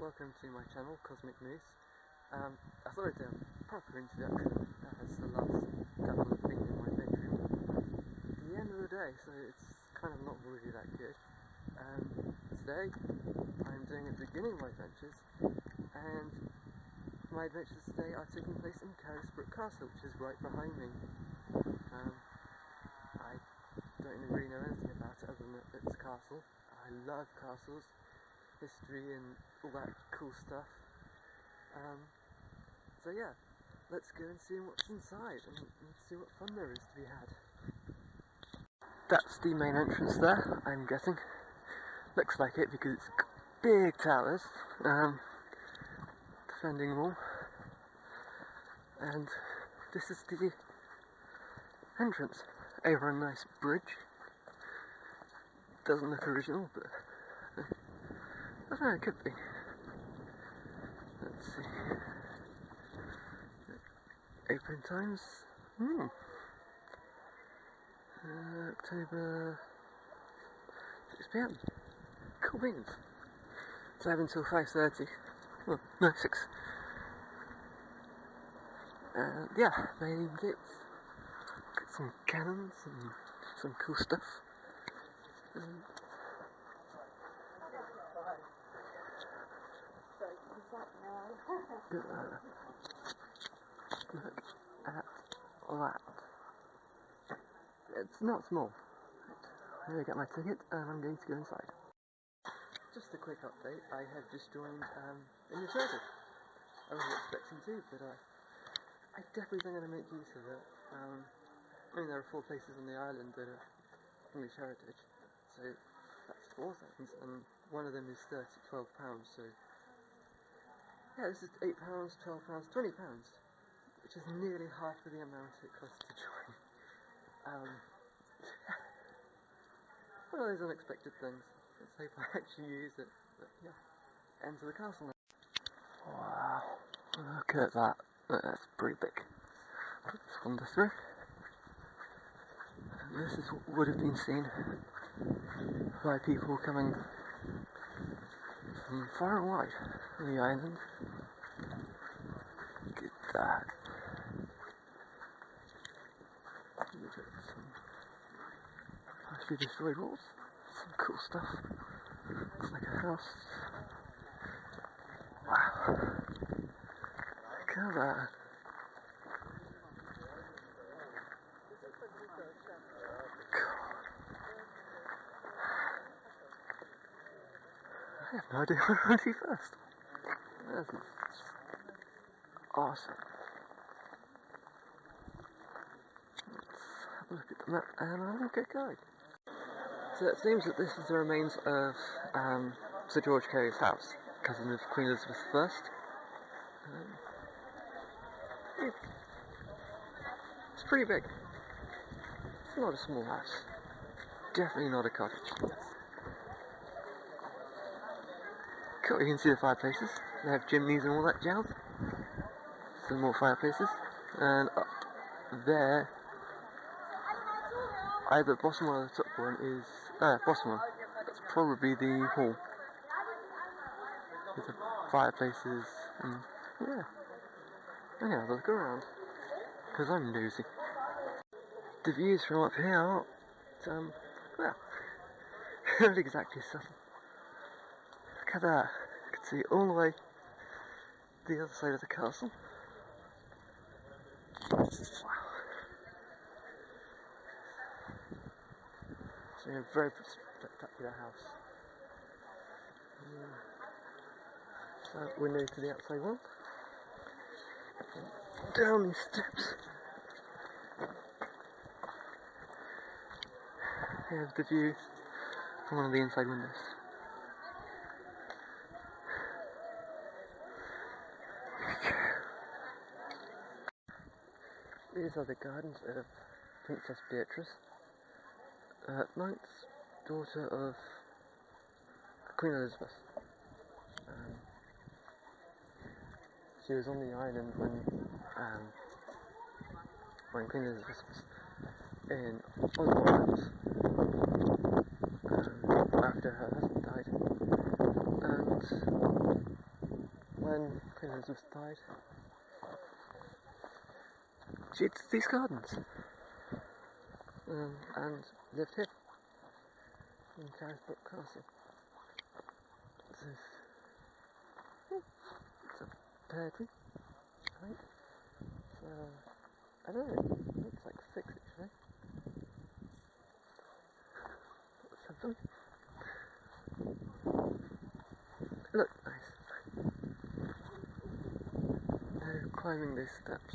welcome to my channel, Cosmic Moose. I thought I'd do a proper introduction as the last couple have been in my bedroom. At the end of the day, so it's kind of not really that good. Today, I'm doing at the beginning of my adventures, and my adventures today are taking place in Carisbrooke Castle, which is right behind me. I don't really know anything about it other than that it's a castle. I love castles, history and all that cool stuff. So yeah, let's go and see what's inside and see what fun there is to be had. That's the main entrance there, I'm guessing. Looks like it because it's got big towers, defending wall. And this is the entrance over a nice bridge. Doesn't look original, but I don't know, it could be. Let's see. Open times. October 6 PM. Cool beans. It's open until 5:30. Well, no, 6. Yeah, main gates. Got some cannons and some cool stuff. Look at that. It's not small. I'm going to get my ticket and I'm going to go inside. Just a quick update, I have just joined in the service. I wasn't expecting to, but I definitely think I'm going to make use of it. I mean, there are 4 places on the island that are English heritage, so that's 4 things, and one of them is £12, so yeah, this is £8, £12, £20, which is nearly half of the amount it costs to join. One of those unexpected things. Let's hope I actually use it. But yeah, enter the castle now. Wow, look at that. That's pretty big. Put this wander through. And this is what would have been seen by people coming from far and wide on the island. Look at that. Look at some partially destroyed walls. Some cool stuff. Looks like a house. Wow. Look at that. I have no idea where to do first. That's awesome. Let's have a look at the map and I'll get going. So it seems that this is the remains of Sir George Cary's house, cousin of Queen Elizabeth I. It's pretty big. It's not a small house. Definitely not a cottage. Cool, you can see the fireplaces. They have chimneys and all that jazz. Some more fireplaces. And up there, either the bottom or the top one is... bottom one. That's probably the hall. With the fireplaces and... yeah. Anyhow, have a look around. Because I'm nosy. The views from up here aren't... well... not exactly subtle. Look at that. You can see all the way to the other side of the castle. Wow. It's a very spectacular house. So window to the outside one. Down these steps. Here's the view from one of the inside windows. These are the gardens of Princess Beatrice, 9th daughter of Queen Elizabeth. She was on the island when Queen Elizabeth was in Osborne after her husband died, and and Queen Elizabeth died, she did these gardens, and lived here in Carisbrooke Castle. It's a pear tree, I think. So, I don't know, it looks like 6 actually. Something. Look, nice. No climbing these steps.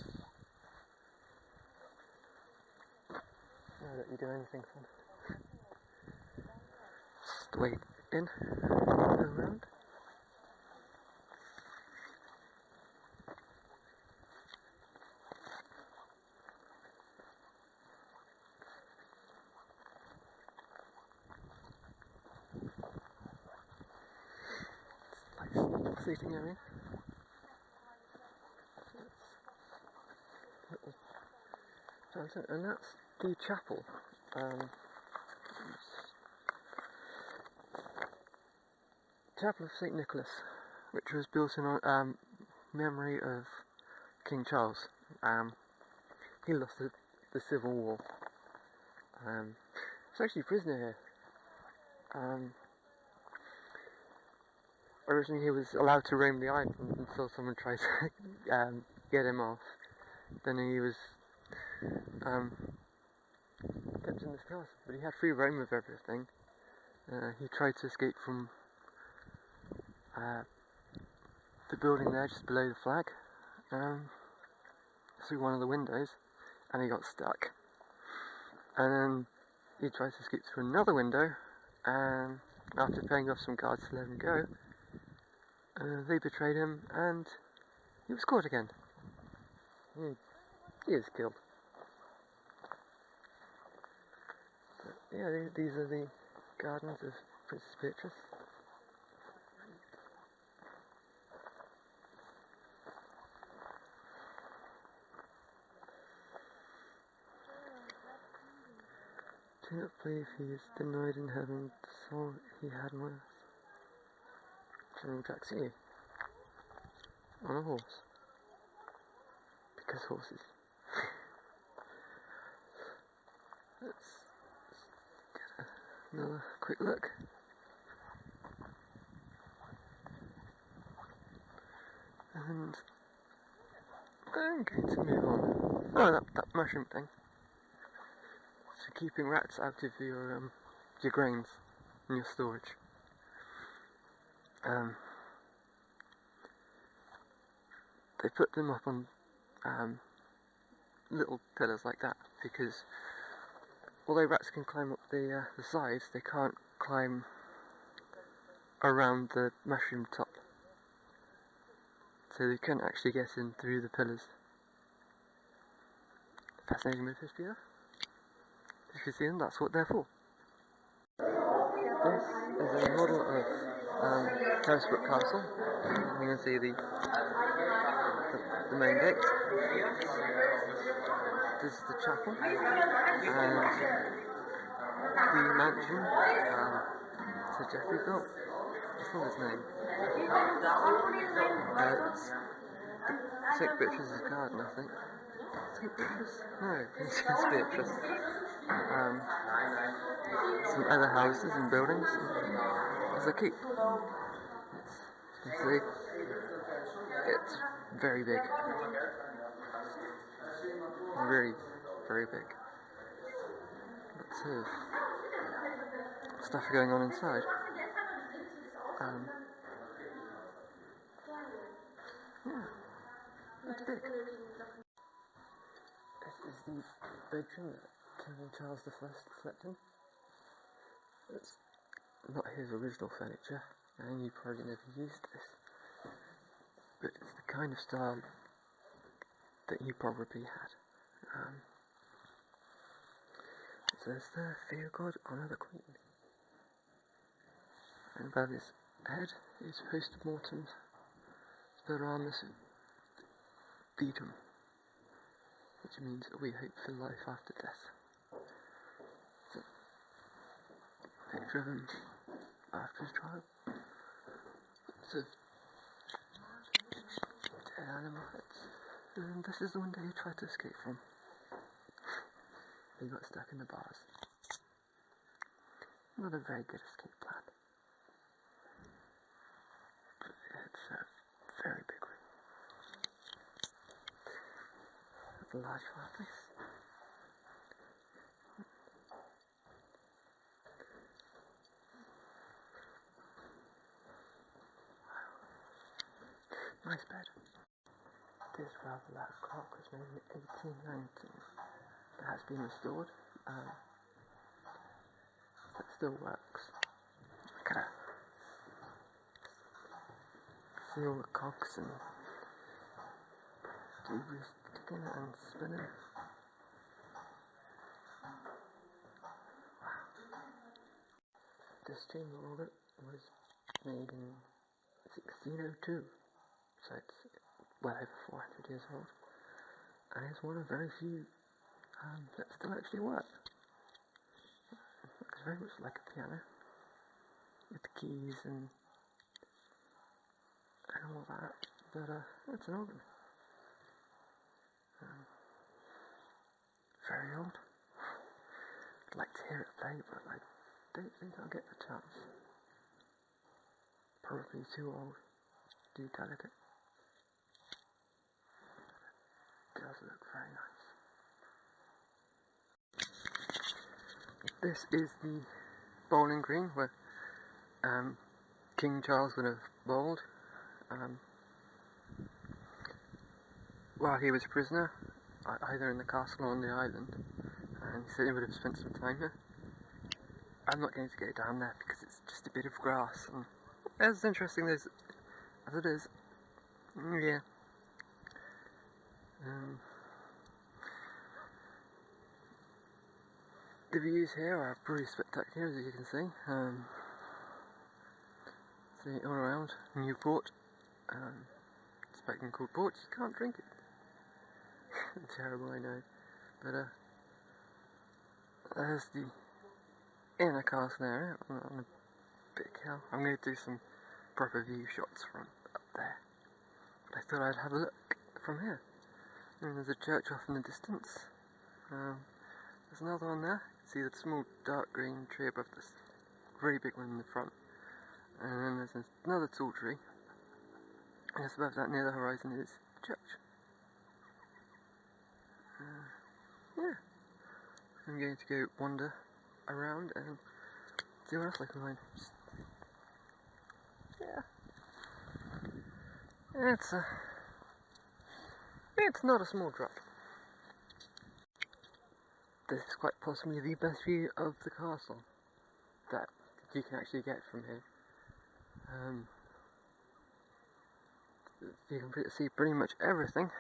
Now that you do anything fun. Just wait in, go around. Nice seating area. Little fountain, and that's the chapel. Chapel of St. Nicholas, which was built in memory of King Charles. He lost the Civil War. He's actually a prisoner here. Originally he was allowed to roam the island until someone tried to get him off. Then he was kept in this castle, but he had free roam of everything. He tried to escape from the building there just below the flag, through one of the windows, and he got stuck. And then he tried to escape through another window, and after paying off some guards to let him go, they betrayed him, and he was caught again. He was killed. But yeah, these are the gardens of Princess Beatrice. Do not believe he is denied in heaven the soul he had on earth. General Jack Seeley on a horse, because horses. Let's get another quick look. And I'm going to move on. Oh, that mushroom thing. So keeping rats out of your grains in your storage. They put them up on little pillars like that because although rats can climb up the sides, they can't climb around the mushroom top. So they can't actually get in through the pillars. Fascinating bit of history there. If you see them, that's what they're for. This is a model of Carisbrooke Castle. You can see the main gate. This is the chapel, and the mansion Sir Geoffrey built. What's all his name? It's St. Beatrice's garden, I think. St. Beatrice? No, Princess Beatrice. Some other houses and buildings. There's a keep. As you can see, it's very big. Very, very big. Lots of stuff going on inside. Yeah, it's big. This is the bedroom that King Charles I slept in. It's not his original furniture, and he probably never used this, but it's the kind of style that he probably had. It says there, fear God, honour the Queen. And above his head is post-mortem speramus vitam, which means we hope for life after death. So, picture of him after his trial. So, animal hut. And this is the window he tried to escape from. He got stuck in the bars. Not a very good escape plan. But it's a very big room. With a large fireplace. Nice bed. This rather loud clock was made in 1819. It has been restored. It still works. Look at it. See all the cogs and debris sticking and spinning. Wow. This chamber wallet was made in 1602, so it's well over 400 years old, and it's one of very few that still actually work. It looks very much like a piano, with the keys and all that, but it's an organ. Very old. I'd like to hear it play, but I don't think I'll get the chance. Probably too old, too delicate. It does look very nice. This is the bowling green where King Charles would have bowled while he was a prisoner, either in the castle or on the island, and he said he would have spent some time here. I'm not going to go down there because it's just a bit of grass, and as interesting as it is, yeah. The views here are pretty spectacular, as you can see. See all around Newport. It's called port. You can't drink it. Terrible, I know. But there's the inner castle area on a big hill. I'm going to do some proper view shots from up there. But I thought I'd have a look from here. And there's a church off in the distance. There's another one there. See the small dark green tree above this really big one in the front. And then there's another tall tree. And just above that near the horizon is the church. Yeah. I'm going to go wander around and see what else I can find. Yeah. It's not a small drop. This is quite possibly the best view of the castle that you can actually get from here. You can see pretty much everything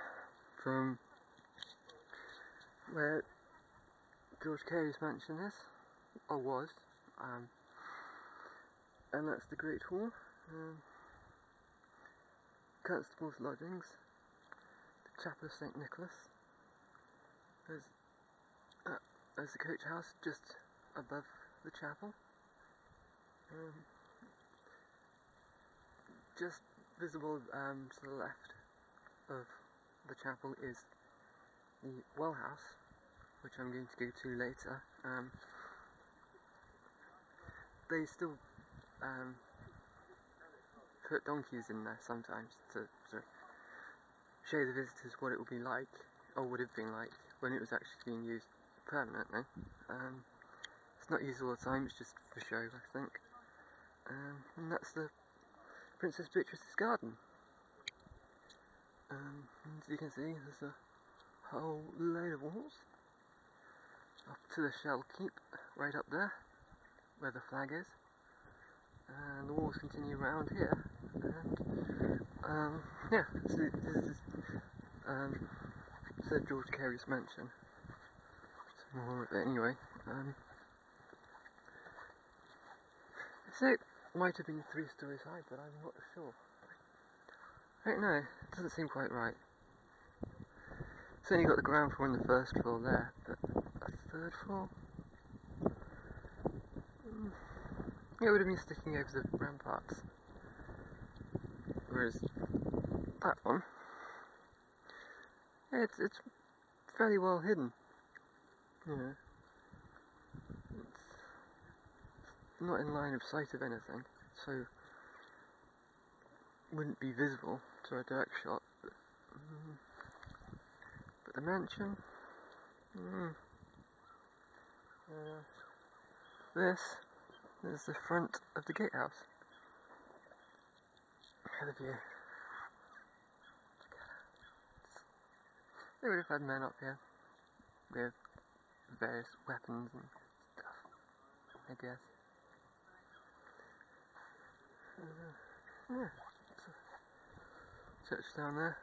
from where George Cary's mansion is, or was, and that's the Great Hall, Constable's Lodgings, the Chapel of St. Nicholas, there's the coach house just above the chapel, just visible to the left of the chapel is the well house, which I'm going to go to later. They still put donkeys in there sometimes to show the visitors what it would be like, or would have been like, when it was actually being used permanently. It's not used all the time, it's just for show, I think. And that's the Princess Beatrice's garden. As you can see, there's a whole load of walls up to the Shell Keep, right up there, where the flag is. And the walls continue around here. And yeah, so this is Sir George Cary's mansion. Some more of it anyway. So it might have been 3 stories high, but I'm not sure. I don't know, it doesn't seem quite right. It's only got the ground floor and the first floor there, but a 3rd floor? It would have been sticking over the ramparts. Whereas that one It's fairly well hidden. Yeah. It's not in line of sight of anything, so wouldn't be visible to a direct shot. But the mansion. This is the front of the gatehouse. Look at the view. They would have had men up here with various weapons and stuff, I guess. Yeah, church down there.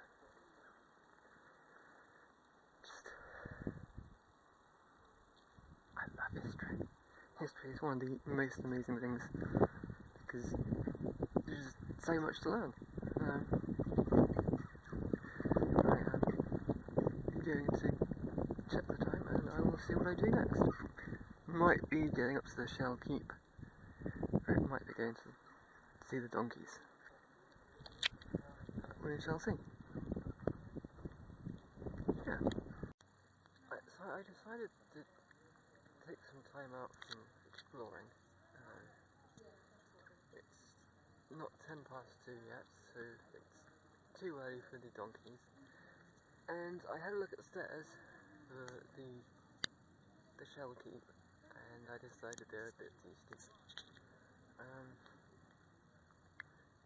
I love history. History is one of the most amazing things because there's so much to learn. I am going to check the time and I will see what I do next. Might be going up to the Shell Keep, or it might be going to see the donkeys. We shall see. Yeah. So I decided to take some time out from exploring. It's not 2:10 yet, so it's too early for the donkeys. And I had a look at the stairs for the Shell Keep, and I decided they're a bit too steep.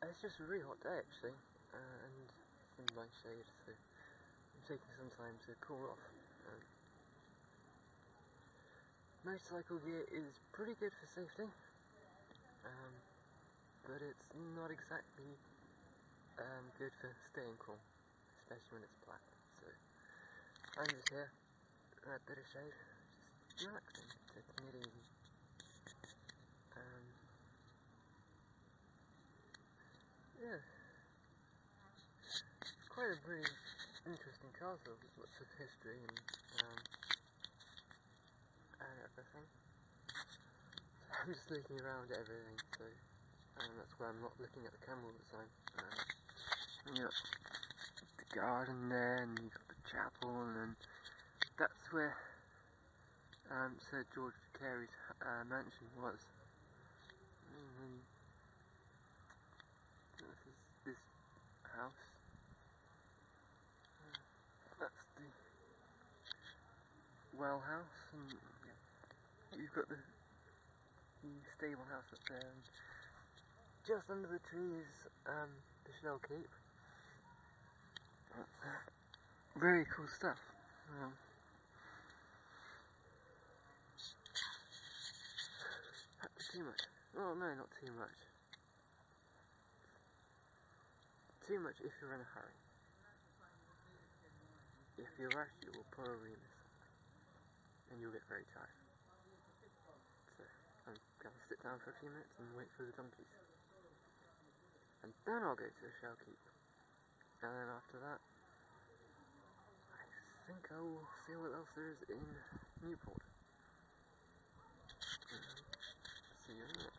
It's just a really hot day actually, and some nice shade, so I'm taking some time to cool off. Motorcycle gear is pretty good for safety, but it's not exactly good for staying cool, especially when it's black. So I'm just here in a bit of shade, just relaxing, taking it easy. Yeah, it's quite a pretty interesting castle with lots of history and everything. I'm just looking around at everything, so that's why I'm not looking at the camera all the time. You got the garden there, and you've got the chapel, and then that's where Sir George Carey's mansion was. And then this is this house. That's the well house, and you've got the stable house up there, and just under the tree is the Shell Keep. That's very cool stuff. Too much. Oh no, not too much. Too much if you're in a hurry. If you rush, you will probably miss something, and you'll get very tired. So I'm going to sit down for a few minutes and wait for the donkeys, and then I'll go to the Shell Keep. And then after that, I think I will see what else there is in Newport. See you in a minute.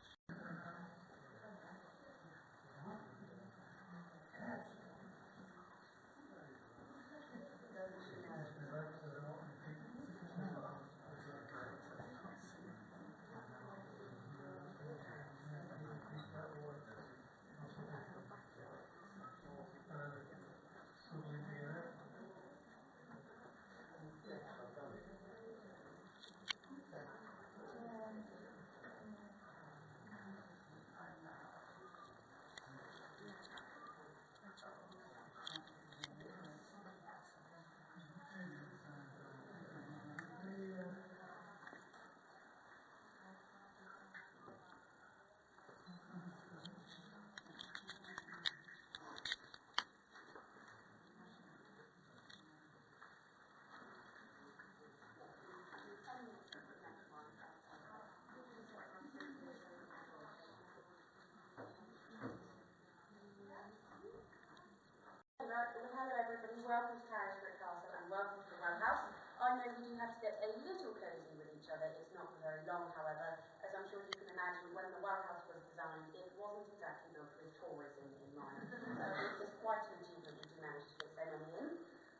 Hello everybody, welcome to Carisbrooke Castle and welcome to the well house. I know we do have to get a little cosy with each other, it's not for very long however, as I'm sure you can imagine when the well house was designed it wasn't exactly built with tourism in mind. So it was quite an achievement that you managed to fit so many in.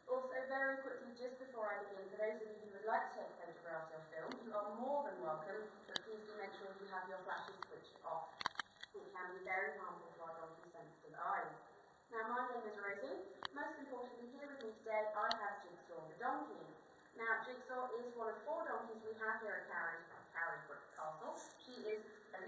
Also very Now, Jigsaw is one of 4 donkeys we have here at Carisbrooke Castle. She is 11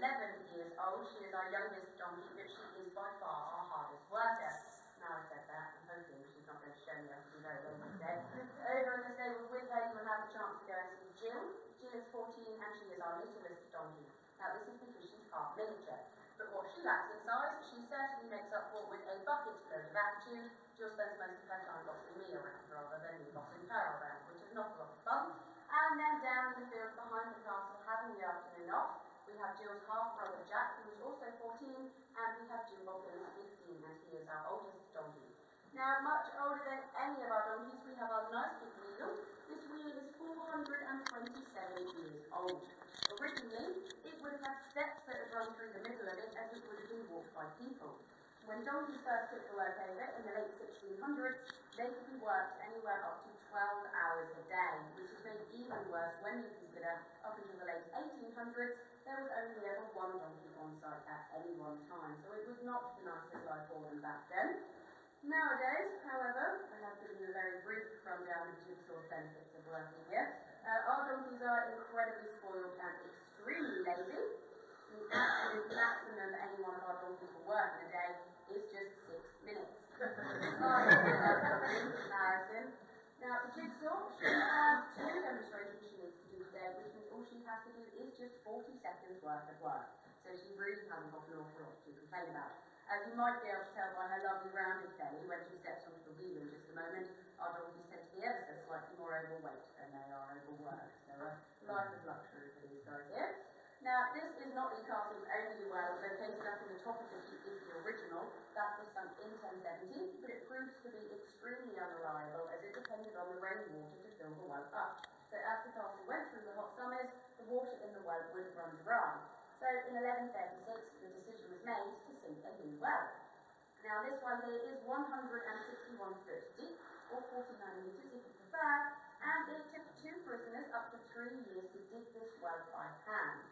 years old. She is our youngest donkey, but she is by far our hardest worker. Now I said that, I'm hoping she's not going to show me up to be very late today. Over in the stable with her, you will have the chance to go and see Jill. Jill is 14 and she is our littlest donkey. Now this is because she's half miniature. But what she lacks in size, she certainly makes up for with a bucket load of attitude. Jill spends most of her time bossing me around rather than me bossing her around, which is not a lot of fun. And then down in the field behind the castle, having the afternoon off, we have Jill's half-brother Jack, who is also 14, and we have Jim Bob, who is 15, and he is our oldest donkey. Now, much older than any of our donkeys, we have our nice big wheel. This wheel is 427 years old. Originally, it would have had steps that had run through the middle of it as it would have been walked by people. When donkeys first took the work over in the late 1600s, they could be worked anywhere up to 12 hours a day, which is made even worse when you consider up until the late 1800s, there was only ever 1 donkey on site at any one time, so it was not the nicest life for them back then. Nowadays, however, I have given you a very brief rundown of Jigsaw's benefits of working here. Our donkeys are incredibly spoiled and extremely lazy. The absolute maximum any one of our donkeys will work in a day is just 6 minutes. Comparison. Now, the Jigsaw, she has 2 demonstrations she needs to do today, which means all she has to do is just 40 seconds worth of work. So she really hasn't got an awful lot to complain about. As you might be able to tell by her lovely rounded belly when she steps onto the wheel in just a moment, our donkeys tend to be ever so slightly more overweight than they are overworked. So a life of luxury for these guys here. Now, this is not the castle's only well located up in the top of the keep is the original. That was sunk in 1070, but it proves to be extremely unreliable as it depended on the rainwater to fill the well up. So as the castle went through the hot summers, the water in the well would run dry. So in 1136, the decision was made to sink a new well. Now this one here is 161 foot deep, or 49 metres if you prefer, and it took 2 prisoners up to 3 years to dig this well by hand.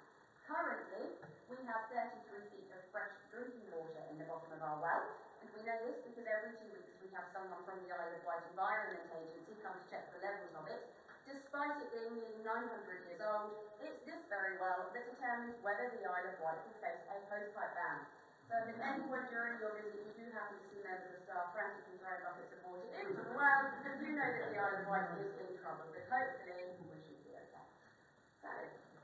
Currently, we have 33 feet of fresh drinking water in the bottom of our well, and we know this because every 2 weeks we have someone from the Isle of Wight Environment Agency come to check the levels of it. Despite it being nearly 900 years old, it's this very well that determines whether the Isle of Wight will face a hosepipe ban. So if at any point during your visit you do happen to see members of staff frantically throwing buckets of water into the well, you know that the Isle of Wight is in trouble, but hopefully we should be okay. So,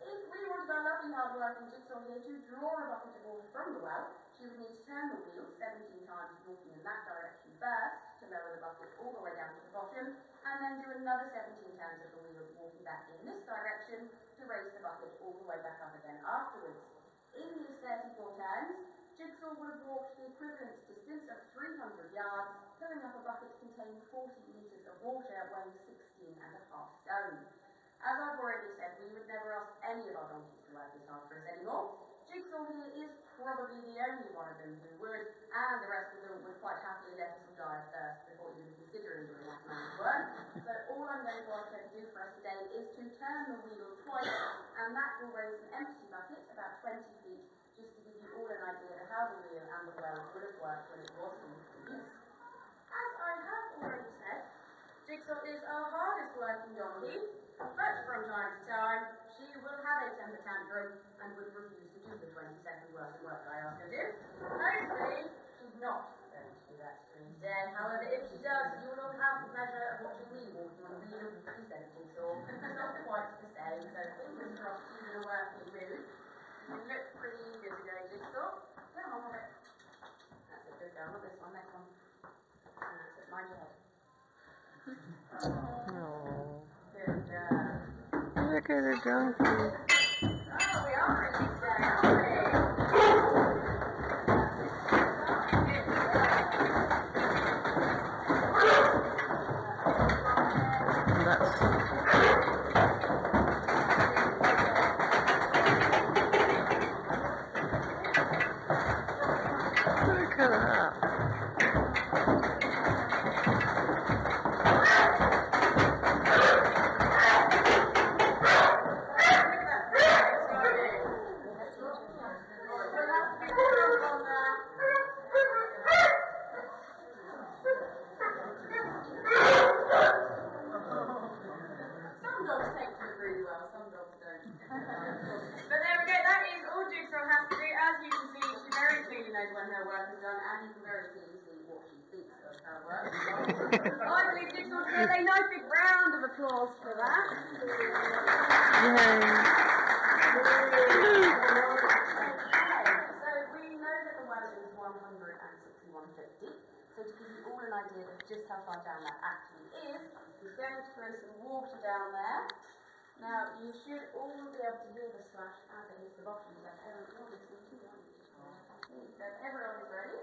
if we wanted our lovely hard-working Jigsaw here to draw a bucket of water from the well, she would need to turn the wheel 17 times walking in that direction first to lower the bucket all the way down to the bottom, and then do another 17 turns of the wheel walking back in this direction to raise the bucket all the way back up again afterwards. In these 34 turns, Jigsaw would have walked the equivalent distance of 300 yards, filling up a bucket containing 40 litres of water weighing 16.5 stone. As I've already said, we would never ask any of our donkeys to work this hard for us anymore. Jigsaw here is probably the only one of them who would, and the rest of them would quite happily let us die of thirst before even considering doing that kind of work. So all I'm going to ask her to do for us today is to turn the wheel twice, and that will raise an empty bucket about 20 feet, just to give you all an idea of how the wheel and the well would have worked when it was in use. As I have already said, Jigsaw is our hardest working donkey, but from time to time she will have a temper tantrum and would refuse to do the 20-second worth of work I ask her to do. Hopefully she's not going to do that to me today. However, if she does, you will all have the pleasure of watching me walking on the wheel instead of Jigsaw. It's not quite the same, so fingers crossed she's in a working mood. You look pretty good today, Jigsaw. Come on, Robert. That's a good girl. Not this one, next one. That's it, mind your head. Aww. Good girl. Look at the donkey. Oh, we are in this day, aren't we? That's... Look at that. very keen to see what she thinks of her work. I believe Jigsaw deserves a nice big round of applause for that. Yay! So we know that the well is 161.50. So to give you all an idea of just how far down that actually is, we're going to throw some water down there. Now you should all be able to hear the splash as it hits the bottom. So everyone is ready?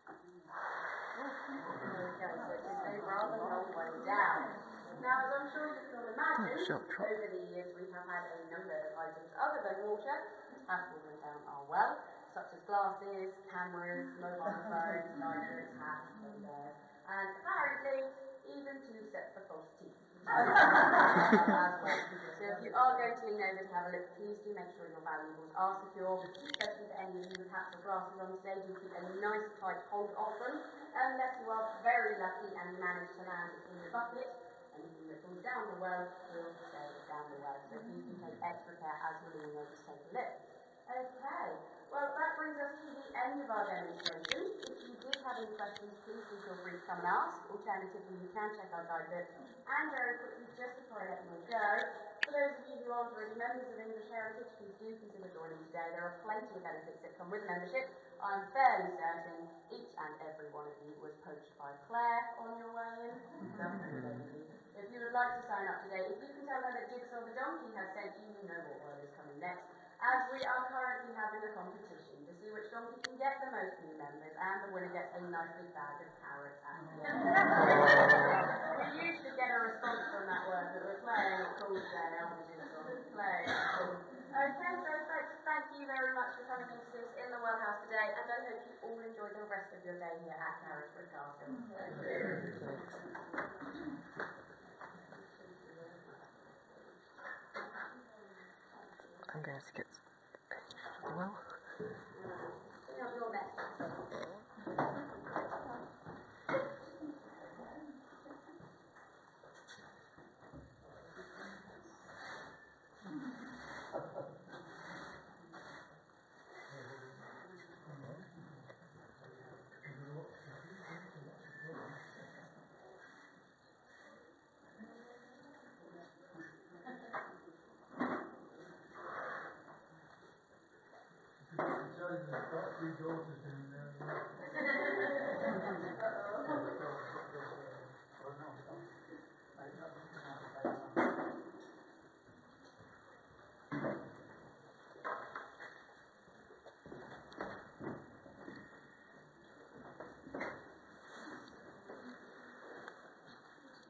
There we go, so it is a rather long way down. Now, as I'm sure you can all imagine, over the years we have had a number of items other than water have fallen down our well, such as glasses, cameras, mobile phones, diapers, hats, and apparently even 2 sets of false teeth. As well. So if you are going to lean over to have a look, please do make sure your valuables are secure, especially for any of you with hats or glasses on stage. You keep a nice tight hold of them, unless you are very lucky and you manage to land it in the bucket. Anything that falls down the well will stay down the well. So please do take extra care as you're leaning over to take a look. Okay, well that brings us to the end of our demonstration. If you did have any questions, please do feel free to come and ask. Alternatively, you can check our guidebook. And very quickly, just before I let you all go, for those of you who aren't already members of English Heritage, please do consider joining today. There are plenty of benefits that come with membership. I'm fairly certain each and every one of you was poached by Claire on your way in. If you would like to sign up today, if you can tell her that Jigsaw the Donkey has sent you, you know what word is coming next. As we are currently having a competition to see which donkey can get the most new members, and the winner gets a nice big bag of carrots at the end. We usually get a response from that word that we're playing a cool day on the Jigsaw. Playing cool. Okay, so folks, thank you very much for coming in to see us in the Well House today, and I hope you all enjoy the rest of your day here at Carisbrooke Castle. Thank you. I'm going to get well. Your best.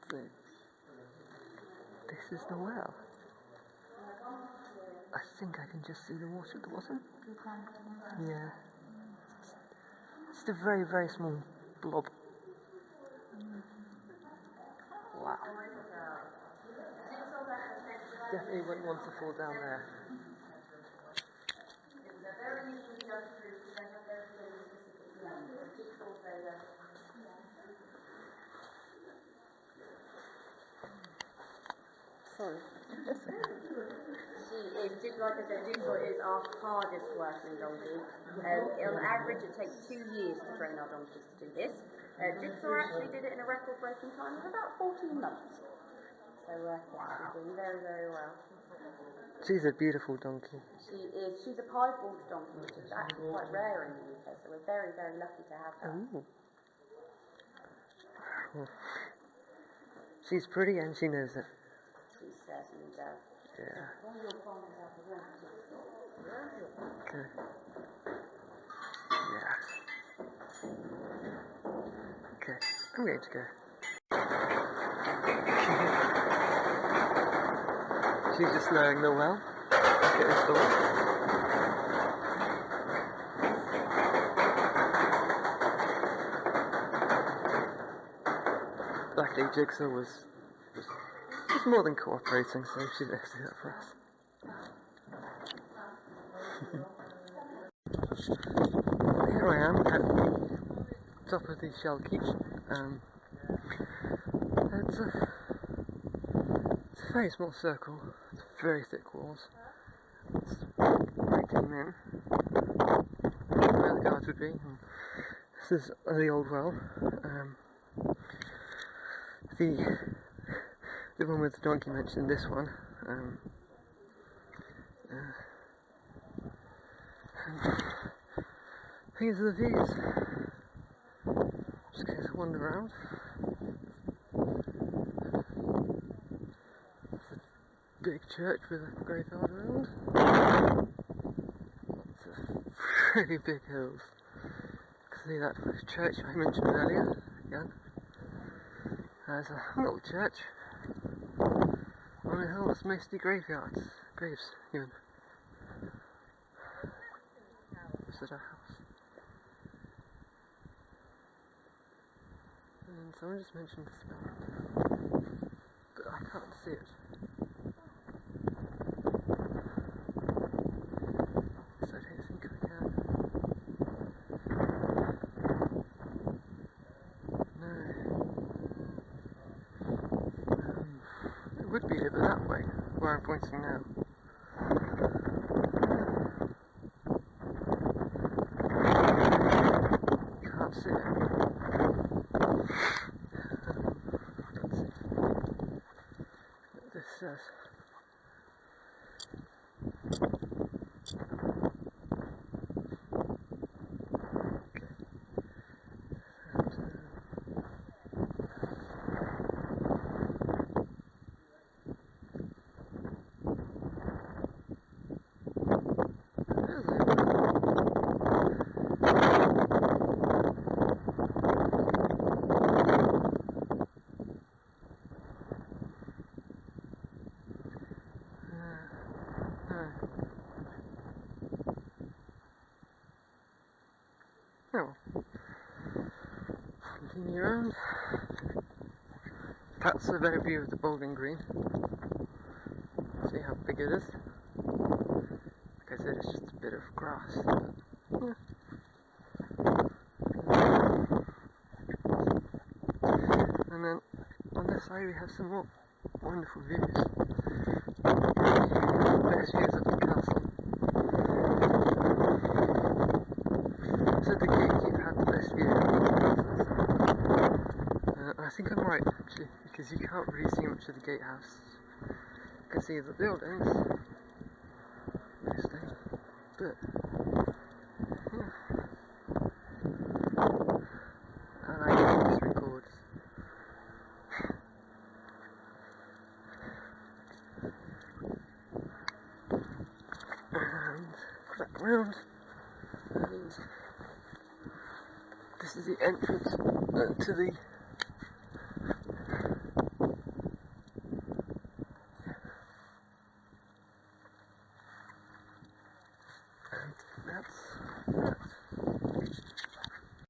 So, this is the well. I think I can just see the water at the bottom. Yeah. Just a very, very small blob. Wow. Definitely wouldn't want to fall down there. Sorry. Like I said, Jigsaw is our hardest working donkey. On average, it takes 2 years to train our donkeys to do this. Jigsaw actually did it in a record-breaking time of about 14 months. So she's doing very, very well. She's a beautiful donkey. She is. She's a piebald donkey, which is actually quite rare in the UK, so we're very, very lucky to have her. Ooh. She's pretty and she knows it. She certainly does. Yeah. Okay. Yeah. Okay, I'm going to go. She's just knowing the well. Get this door. Luckily, Jigsaw was more than cooperating, so she knows it for us. Here I am at the top of the shell keep. It's a very small circle, it's very thick walls. Let's break them in. would be. And this is the old well. The one with the donkey mentioned this one. These are the views. Just going to wander around. It's a big church with a graveyard around. Lots of really big hills. See that church I mentioned earlier again. There's a little church on a hill that's mostly graveyards, graves even. This is our house. And someone just mentioned the smell, but I can't see it. So I don't think I can. No. It would be over that way, where I'm pointing now. Can't see it. Let's see what this says. Oh, continue around. That's a better view of the Bowling Green. See how big it is? Like I said, it's just a bit of grass. But, yeah. And then on this side we have some more wonderful views. Best views of the castle. So the gatekeeper had the best view. I think I'm right actually, because you can't really see much of the gatehouse. You can see the buildings, mostly, but yeah. And I hope this records. And back around, and this is the entrance to the